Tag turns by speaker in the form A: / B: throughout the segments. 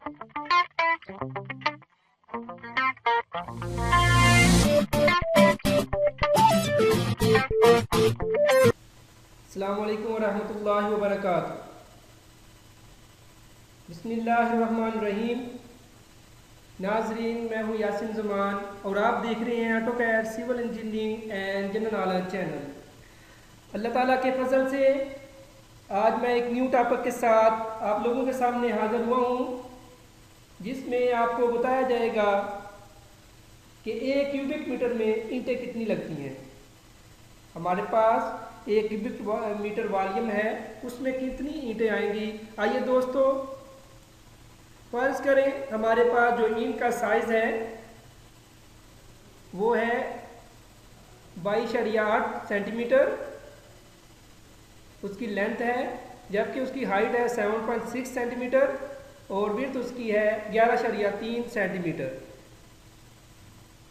A: अस्सलामुअलैकुम वरहमतुल्लाहि वबरकातुहू। बिस्मिल्लाहिर्रहमानिर्रहीम। नाजरीन, मैं हूँ यासिन ज़मान और आप देख रहे हैं AutoCAD civil engineering and general knowledge channel. Allah ताला के फजल से आज मैं एक न्यू टॉपिक के साथ आप लोगों के सामने हाज़िर हुआ हूँ, जिसमें आपको बताया जाएगा कि 1 क्यूबिक मीटर में ईंटें कितनी लगती हैं। हमारे पास 1 क्यूबिक मीटर वॉल्यूम है, उसमें कितनी ईंटें आएंगी। आइए दोस्तों, फर्ज करें हमारे पास जो ईंट का साइज़ है वो है 22.8 सेंटीमीटर, उसकी लेंथ है, जबकि उसकी हाइट है 7.6 सेंटीमीटर और विड्थ उसकी है 11.3 सेंटीमीटर।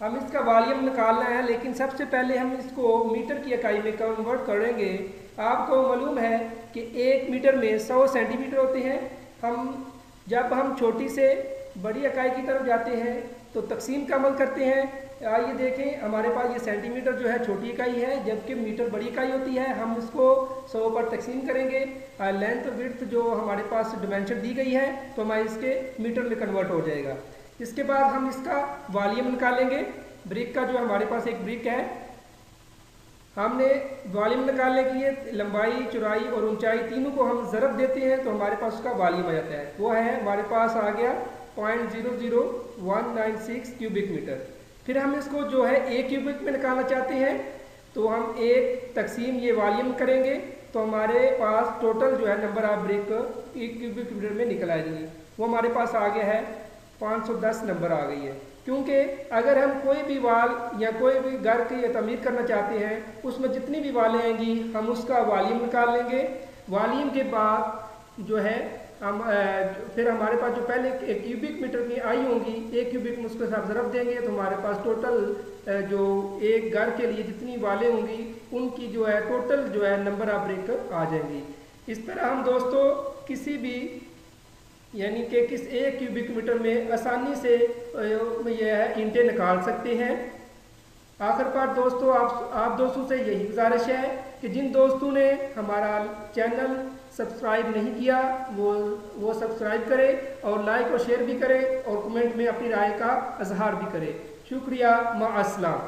A: हम इसका वॉल्यूम निकालना है, लेकिन सबसे पहले हम इसको मीटर की इकाई में कन्वर्ट करेंगे। आपको मालूम है कि 1 मीटर में 100 सेंटीमीटर होते हैं। जब हम छोटी से बड़ी इकाई की तरफ जाते हैं तो तकसीम का अमल करते हैं। आइए देखें, हमारे पास ये सेंटीमीटर जो है छोटी इकाई है, जबकि मीटर बड़ी इकाई होती है। हम इसको 100 पर तकसीम करेंगे। लेंथ विड्थ जो हमारे पास डिमेंशन दी गई है तो हमारे इसके मीटर में कन्वर्ट हो जाएगा। इसके बाद हम इसका वॉल्यूम निकालेंगे। ब्रिक का जो हमारे पास एक ब्रिक है, हमने वॉल्यूम निकालने के लिए लंबाई, चौड़ाई और ऊंचाई तीनों को हम ज़रब देते हैं तो हमारे पास उसका वॉल्यूम आ जाता है। वो है हमारे पास आ गया 0.00196 क्यूबिक मीटर। फिर हम इसको जो है 1 क्यूबिक में निकालना चाहते हैं तो हम 1 तकसीम ये वॉल्यूम करेंगे तो हमारे पास टोटल जो है number of brick 1 cubic metre में निकल आएगी। वो हमारे पास आ गया है 510 नंबर आ गई है। क्योंकि अगर हम कोई भी वाल या कोई भी घर की तमीर करना चाहते हैं, उसमें जितनी भी वालें आएंगी हम उसका वॉल्यूम निकाल लेंगे। वॉल्यूम के बाद जो है हम फिर हमारे पास जो पहले 1 क्यूबिक मीटर की आई होंगी, 1 क्यूबिक में उसके साथ ज़रब देंगे तो हमारे पास टोटल जो एक घर के लिए जितनी वालें होंगी उनकी जो है टोटल जो है नंबर ऑफ ब्रिक आ जाएंगी। इस तरह हम दोस्तों किसी भी यानी कि किस 1 क्यूबिक मीटर में आसानी से यह ईंटें निकाल सकते हैं। आखिर पर दोस्तों आप दोस्तों से यही गुजारिश है कि जिन दोस्तों ने हमारा चैनल सब्सक्राइब नहीं किया वो सब्सक्राइब करें और लाइक और शेयर भी करें और कमेंट में अपनी राय का इजहार भी करें। शुक्रिया, मा अस्सलाम।